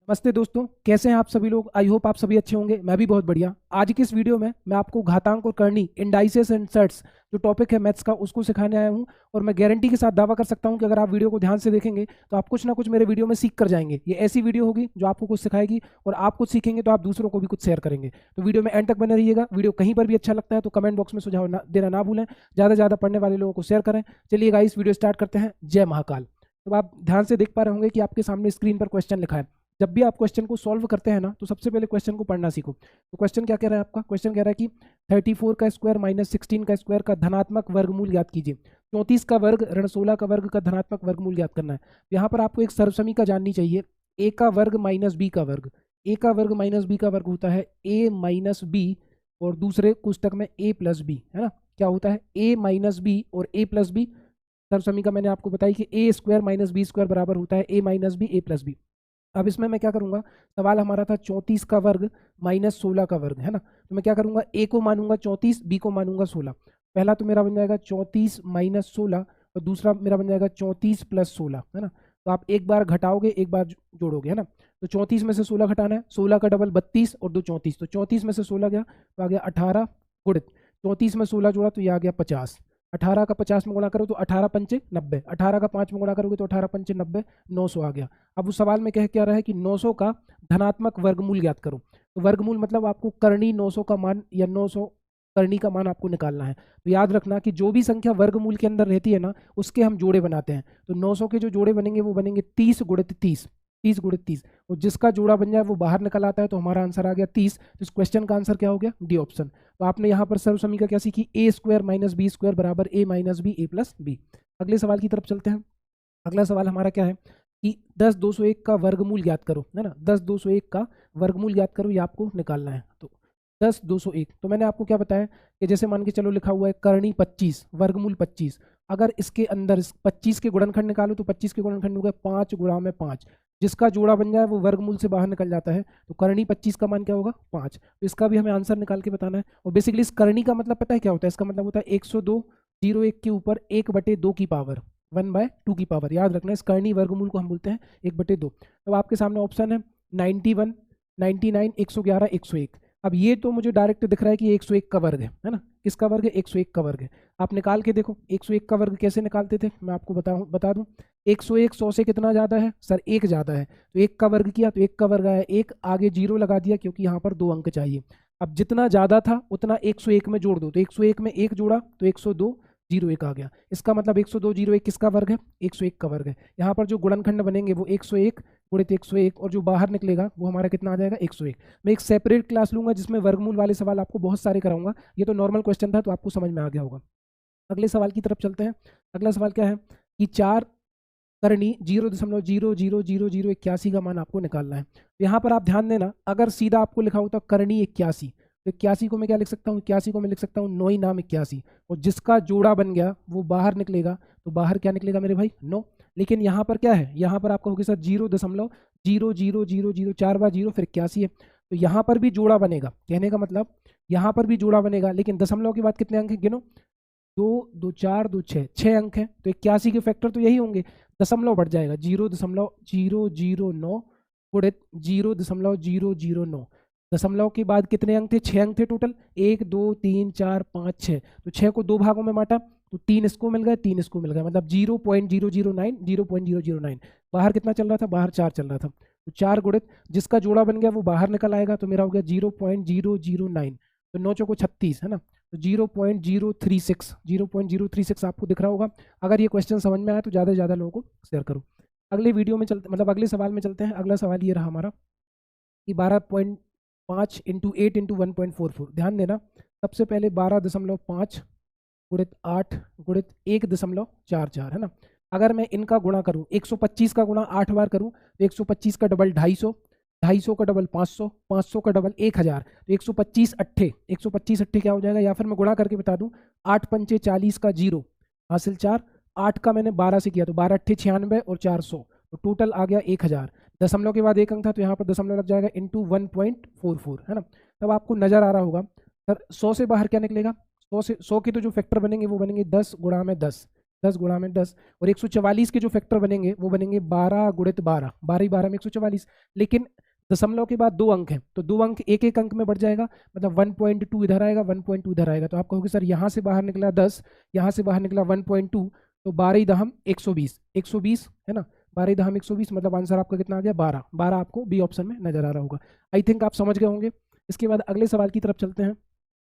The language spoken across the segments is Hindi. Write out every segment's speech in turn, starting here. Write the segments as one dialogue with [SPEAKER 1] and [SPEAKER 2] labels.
[SPEAKER 1] नमस्ते दोस्तों, कैसे हैं आप सभी लोग। आई होप आप सभी अच्छे होंगे। मैं भी बहुत बढ़िया। आज की इस वीडियो में मैं आपको घातांक और करनी, इंडाइसेस एंड सेट्स जो टॉपिक है मैथ्स का, उसको सिखाने आया हूं। और मैं गारंटी के साथ दावा कर सकता हूं कि अगर आप वीडियो को ध्यान से देखेंगे तो आप कुछ ना कुछ मेरे वीडियो में सीख कर जाएंगे। ये ऐसी वीडियो होगी जो आपको कुछ सिखाएगी और आप कुछ सीखेंगे तो आप दूसरों को भी कुछ शेयर करेंगे। तो वीडियो में एंड तक बने रहिएगा। वीडियो कहीं पर भी अच्छा लगता है तो कमेंट बॉक्स में सुझाव देना ना भूलें। ज़्यादा से ज़्यादा पढ़ने वाले लोगों को शेयर करें। चलिए गाइस, वीडियो स्टार्ट करते हैं। जय महाकाल। तो आप ध्यान से देख पा रहे होंगे कि आपके सामने स्क्रीन पर क्वेश्चन लिखा है। जब भी आप क्वेश्चन को सॉल्व करते हैं ना, तो सबसे पहले क्वेश्चन को पढ़ना सीखो। तो क्वेश्चन क्या कह रहा है आपका? क्वेश्चन कह रहा है कि 34 का स्क्वायर माइनस 16 का स्क्वायर का धनात्मक वर्गमूल ज्ञात कीजिए। 34 का वर्ग ऋण 16 का वर्ग का धनात्मक वर्गमूल ज्ञात करना है। यहाँ पर आपको एक सर्वसमीका जाननी चाहिए। ए का वर्ग माइनस बी का वर्ग। ए का वर्ग माइनस बी का वर्ग होता है ए माइनस बी, और दूसरे पुस्तक में ए प्लस बी, है ना। क्या होता है? ए माइनस बी और ए प्लस बी। सर्वसमीका मैंने आपको बताई कि ए स्क्वायर माइनस बी स्क्वायर बराबर होता है ए माइनस बी ए प्लस बी। अब इसमें मैं क्या करूंगा, सवाल हमारा था 34 का वर्ग माइनस 16 का वर्ग, है ना। तो मैं क्या करूंगा, ए को मानूंगा 34, बी को मानूंगा 16। पहला तो मेरा बन जाएगा 34 माइनस 16, और दूसरा मेरा बन जाएगा 34 प्लस 16, है ना। तो आप एक बार घटाओगे, एक बार जोड़ोगे, है ना। तो 34 में से 16 घटाना है, 16 का डबल 32 और 2 34, तो 34 में से 16 गया तो आ गया 18 गुणित 34 में 16 जोड़ा तो ये आ गया 50। 18 का 50 में गुणा करो तो 18 पंचे 90, 18 का 5 में गुणा करोगे तो 18 पंचे 90, 900 आ गया। अब उस सवाल में कह क्या रहा है कि 900 का धनात्मक वर्गमूल ज्ञात करो। तो वर्गमूल मतलब आपको करनी 900 का मान या 900 करनी का मान आपको निकालना है। तो याद रखना कि जो भी संख्या वर्गमूल के अंदर रहती है ना, उसके हम जोड़े बनाते हैं। तो 900 के जो जोड़े बनेंगे वो बनेंगे 30 गुणित 30, 30 गुणित 30, और जिसका जोड़ा बन जाए वो बाहर निकल आता है। तो हमारा आंसर आ गया 30। तो इस क्वेश्चन का आंसर क्या हो गया? D option. तो आपने यहाँ पर सर्व समीकरण क्या सीखी? ए स्क्वायर माइनस बी स्क्वायर बराबर ए माइनस बी ए प्लस बी। अगले सवाल की तरफ चलते हैं। अगला सवाल हमारा क्या है कि 10 201 का वर्गमूल ज्ञात करो, है ना। 10 201 का वर्गमूल ज्ञात करो, ये आपको निकालना है। तो 10 201, तो मैंने आपको क्या बताया कि जैसे मान के चलो लिखा हुआ है करनी 25 वर्गमूल 25। अगर इसके अंदर 25 के गुणनखंड निकालो तो 25 के गुणनखंड हो गए 5 गुणा में 5। जिसका जोड़ा बन जाए वो वर्गमूल से बाहर निकल जाता है। तो करनी 25 का मान क्या होगा? 5। तो इसका भी हमें आंसर निकाल के बताना है। और बेसिकली इस करनी का मतलब पता है क्या होता है? इसका मतलब होता है 102 01 के ऊपर 1/2 की पावर 1/2 की पावर। याद रखना, इस करनी वर्गमूल को हम बोलते हैं 1/2। तो आपके सामने ऑप्शन है 91 99 111 101। अब ये तो मुझे डायरेक्ट दिख रहा है कि 101 का वर्ग है ना। किसका वर्ग है? 101 का वर्ग है। आप निकाल के देखो 101 का वर्ग कैसे निकालते थे, मैं आपको बता दूं। 101 100 से कितना ज़्यादा है सर? एक ज़्यादा है। तो एक का वर्ग किया तो एक का वर्ग आया एक, आगे जीरो लगा दिया क्योंकि यहाँ पर 2 अंक चाहिए। अब जितना ज़्यादा था उतना 101 में जोड़ दो। तो 101 में एक जोड़ा तो 102 01 आ गया। इसका मतलब 102 01 किसका वर्ग है? 101 का वर्ग है। यहाँ पर जो गुणनखंड बनेंगे वो 101 गुणित 101, और जो बाहर निकलेगा वो हमारा कितना आ जाएगा? 101। मैं एक सेपरेट क्लास लूंगा जिसमें वर्गमूल वाले सवाल आपको बहुत सारे कराऊंगा। ये तो नॉर्मल क्वेश्चन था तो आपको समझ में आ गया होगा। अगले सवाल की तरफ चलते हैं। अगला सवाल क्या है कि 4 करनी 0.000081 का मान आपको निकालना है। तो यहाँ पर आप ध्यान देना, अगर सीधा आपको लिखा होता करनी 81, तो 81 को मैं क्या लिख सकता हूँ? 81 को मैं लिख सकता हूँ 9 ही नाम 81, और जिसका जोड़ा बन गया वो बाहर निकलेगा। तो बाहर क्या निकलेगा मेरे भाई? 9। लेकिन यहाँ पर क्या है? यहाँ पर आपका होगा सर 0.0000 4 बार 0 फिर 81 है। तो यहाँ पर भी जोड़ा बनेगा, कहने का मतलब यहाँ पर भी जोड़ा बनेगा, लेकिन दशमलव के बाद कितने अंक हैं गिनो? 2 2 4 2 6, 6 अंक हैं। तो 81 के फैक्टर तो यही होंगे। दशमलव बढ़ जाएगा 0.009 गुणित 0.009। दशमलव के बाद कितने अंक थे? 6 अंक थे टोटल। 1 2 3 4 5 6, तो 6 को 2 भागों में बांटा तो 3 इसको मिल गए 3 इसको मिल गए, मतलब 0.009 0.009। बाहर कितना चल रहा था? बाहर 4 चल रहा था। तो 4 गुणित जिसका जोड़ा बन गया वो बाहर निकल आएगा, तो मेरा हो गया 0.009। तो 9 चौको 36, है ना। तो 0.036 आपको दिख रहा होगा। अगर ये क्वेश्चन समझ में आया तो ज़्यादा से ज़्यादा लोगों को शेयर करो। अगले वीडियो में चलते, मतलब अगले सवाल में चलते हैं। अगला सवाल ये रहा हमारा कि 12.5 इंटू 8 इंटू 1.44। ध्यान देना, सबसे पहले 12.5 गुणित 8 गुणित 1.44, है ना। अगर मैं इनका गुणा करूं, 125 का गुणा 8 बार करूं तो 125 का डबल 250, 250 का डबल 500, 500 का डबल 1000। तो 125 अट्ठे, 125 अट्ठे क्या हो जाएगा? या फिर मैं गुणा करके बता दूं, 8 पंचे 40 का 0 हासिल 4, 8 का मैंने 12 से किया तो 12 अट्ठे 96 और 400, तो टोटल आ गया 1000। दशमलव के बाद एक अंक था तो यहाँ पर दशमलव लग जाएगा इंटू 1.44, है ना। तब आपको नजर आ रहा होगा सर 100 से बाहर क्या निकलेगा? 100 से 100 के तो जो फैक्टर बनेंगे वो बनेंगे 10 गुणा में 10, 10 गुणा में 10, और 144 के जो फैक्टर बनेंगे वो बनेंगे 12 गुणित 12, 12 12 में 144, लेकिन दशमलव के बाद 2 अंक हैं तो 2 अंक एक एक अंक में बढ़ जाएगा, मतलब 1.2 इधर आएगा, 1.2 इधर आएगा, तो आप कहोगे सर यहाँ से बाहर निकला 10, यहाँ से बाहर निकला 1.2, तो 12 दहम 120, 120 है ना, 12 दहम 120, मतलब आंसर आपका कितना आ गया 12, 12 आपको बी ऑप्शन में नजर आ रहा होगा। आई थिंक आप समझ गए होंगे। इसके बाद अगले सवाल की तरफ चलते हैं।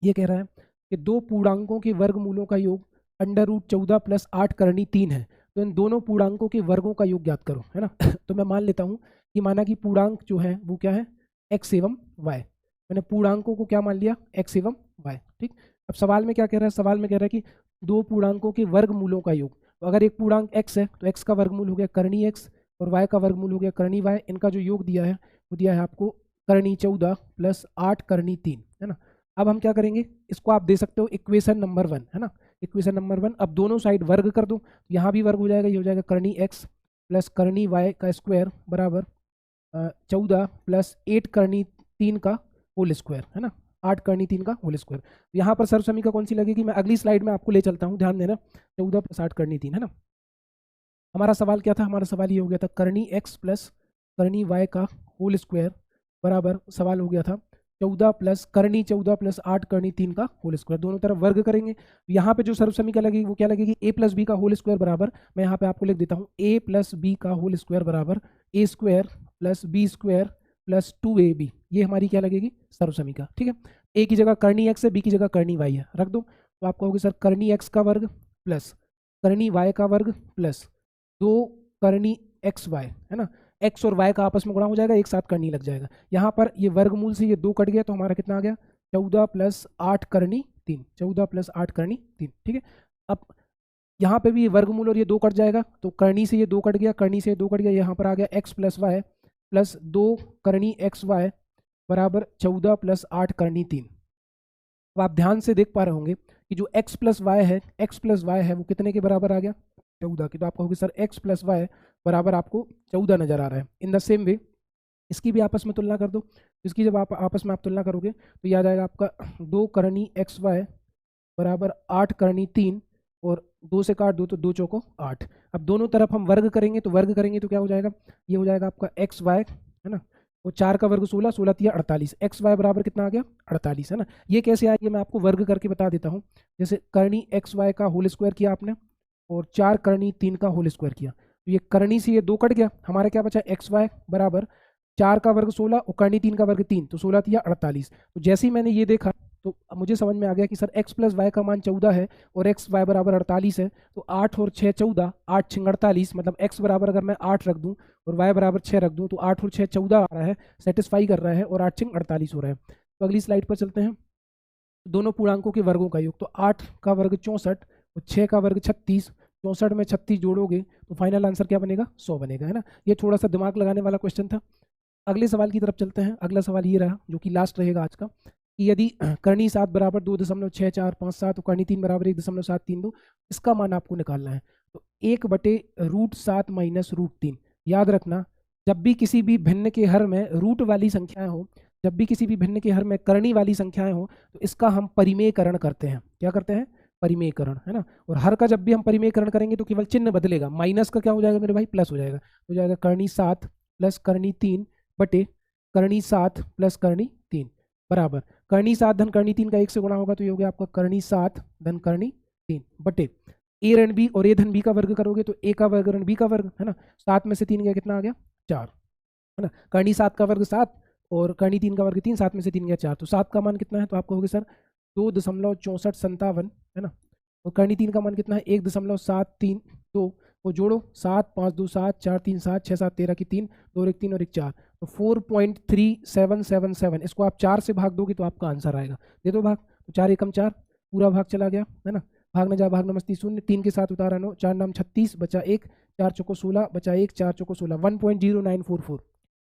[SPEAKER 1] ये कह रहा है कि दो पूर्णांकों के वर्गमूलों का योग √14 + 8 करनी 3 है, तो इन दोनों पूर्णांकों के वर्गों का योग ज्ञात करो, है ना। तो मैं मान लेता हूँ कि माना कि पूर्णांक जो है वो क्या है, x एवं y, मैंने पूर्णांकों को क्या मान लिया, x एवं y, ठीक। अब सवाल में क्या कह रहा है, सवाल में कह रहा है कि दो पूर्णांकों के वर्गमूलों का योग, तो अगर एक पूर्णांक x है तो x का वर्गमूल हो गया करनी x और y का वर्गमूल हो गया करनी y, इनका जो योग दिया है वो दिया है आपको करनी 14 + 8 करनी 3, है ना। अब हम क्या करेंगे, इसको आप दे सकते हो इक्वेशन नंबर 1, है ना, इक्वेशन नंबर 1। अब दोनों साइड वर्ग कर दो, यहाँ भी वर्ग हो जाएगा, ये हो जाएगा करनी x + करनी y का स्क्वायर बराबर 14 + 8 करनी 3 का होल स्क्वायर, है ना, 8 करनी 3 का होल स्क्वायर। यहाँ पर सर्वसमीका कौन सी लगेगी, मैं अगली स्लाइड में आपको ले चलता हूँ, ध्यान देना, 14 + 8 करनी 3, है ना। हमारा सवाल क्या था, हमारा सवाल ये हो गया था करनी x + करनी y का होल स्क्वायर बराबर, सवाल हो गया था 14 + करनी 14 + 8 करनी 3 का होल स्क्वायर, दोनों तरफ वर्ग करेंगे। यहाँ पे जो सर्वसमीका लगेगी वो क्या लगेगी, a + b का होल स्क्वायर बराबर, मैं यहाँ पे आपको लिख देता हूँ a + b का होल स्क्वायर बराबर a² + b² + 2ab, ये हमारी क्या लगेगी, सर्वसमीका, ठीक है। a की जगह करनी x है, b की जगह करनी y है, रख दो, तो आप कहोगे सर करनी x का वर्ग प्लस करनी y का वर्ग प्लस 2 करनी xy, है ना, x और y का आपस में गुणा हो जाएगा, एक साथ करनी लग जाएगा। यहाँ पर ये वर्गमूल से ये 2 कट गया तो हमारा कितना आ गया, 14 + 8 करनी 3, 14 + 8 करनी 3, ठीक है। अब यहाँ पे भी ये वर्गमूल और ये 2 कट जाएगा, तो करनी से ये 2 कट गया, करनी से 2 कट गया, यहाँ पर आ गया x + y + 2 करनी xy बराबर 14 + 8 करनी 3। अब आप ध्यान से देख पा रहे होंगे कि जो x + y है, x + y है वो कितने के बराबर आ गया, 14 की। तो आप कहोगे सर x + y बराबर आपको 14 नजर आ रहा है। इन द सेम वे इसकी भी आपस में तुलना कर दो, इसकी जब आप आपस में आप तुलना करोगे तो यह आ जाएगा आपका 2 करनी xy बराबर 8 करनी 3, और 2 से काट दो तो 2 चौको 8। अब दोनों तरफ हम वर्ग करेंगे तो क्या हो जाएगा, ये हो जाएगा आपका xy, है ना, वो 4 का वर्ग 16, 16 × 48, xy बराबर कितना आ गया 48, है ना। ये कैसे आया, ये मैं आपको वर्ग करके बता देता हूँ। जैसे करनी xy का होल स्क्वायर किया आपने और 4 करनी 3 का होल स्क्वायर किया, तो ये करनी से ये 2 कट गया, हमारा क्या बचा xy बराबर 4 का वर्ग 16 और करनी 3 का वर्ग 3, तो 16 × 48। तो जैसे ही मैंने ये देखा तो मुझे समझ में आ गया कि सर x + y का मान 14 है और xy बराबर 48 है, तो 8 और 6 14, 8 6 48, मतलब x बराबर अगर मैं 8 रख दूं और y बराबर 6 रख दूं तो 8 और 6 14 आ रहा है, सेटिस्फाई कर रहा है, और 8 6 48 हो रहा है। तो अगली स्लाइड पर चलते हैं। दोनों पूर्णांकों के वर्गों का योग, तो 8 का वर्ग 64 और 6 का वर्ग 36, 64 में 36 जोड़ोगे तो फाइनल आंसर क्या बनेगा, 100 बनेगा, है ना। ये थोड़ा सा दिमाग लगाने वाला क्वेश्चन था। अगले सवाल की तरफ चलते हैं। अगला सवाल ये रहा जो कि लास्ट रहेगा आज का, कि यदि करनी 7 बराबर 2.6457 और करनी 3 बराबर 1.732, इसका मान आपको निकालना है। तो 1/√7 - √3, याद रखना जब भी किसी भी भिन्न के हर में रूट वाली संख्याएं हो, जब भी किसी भी भिन्न के हर में करनी वाली संख्याएं हो, तो इसका हम परिमेयकरण करते हैं। क्या करते हैं, परिमेयकरण, है ना। और हर का जब भी हम परिमेयकरण करेंगे तो केवल चिन्ह बदलेगा, माइनस का क्या हो जाएगा मेरे भाई, प्लस हो जाएगा, हो जाएगा करनी 7 + करनी 3 बटे करनी 7 + करनी 3 बराबर करनी 7 धन करनी 3 का 1 से गुणा होगा, तो ये हो गया आपका करनी 7 धन करनी 3 बटे a ऋण b और a धन b का वर्ग करोगे तो a का वर्ग ऋण b का वर्ग, है ना। 7 में से 3 गया कितना आ गया 4, है ना। करनी 7 का वर्ग 7 और करनी 3 का वर्ग 3, 7 में से 3 गया 4, तो 7 का मान कितना है, तो आप कहोगे सर 2.6457, है ना। और करनी 3 का मान कितना है 1.732, वो जोड़ो 7 5 2 7 4 3 7 6 7 13 की 3 2 1 3 और 1 4, तो 4.3777, इसको आप 4 से भाग दोगे तो आपका आंसर आएगा। दे दो भाग, तो 4 एकम 4, पूरा भाग चला गया, है ना। भाग न जा भाग नमस्ती 0, 3 के साथ उतारा 9, 4 नाम 36 बचा 1, 4 चौको 16 बचा 1, 4 चौको 16, 1.0944,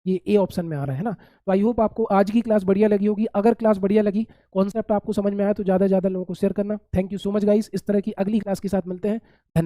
[SPEAKER 1] ये ए ऑप्शन में आ रहा है ना। तो आई होप आपको आज की क्लास बढ़िया लगी होगी। अगर क्लास बढ़िया लगी, कॉन्सेप्ट आपको समझ में आया, तो ज़्यादा से ज़्यादा लोगों को शेयर करना। Thank you so much guys. इस तरह की अगली क्लास के साथ मिलते हैं। धन्यवाद।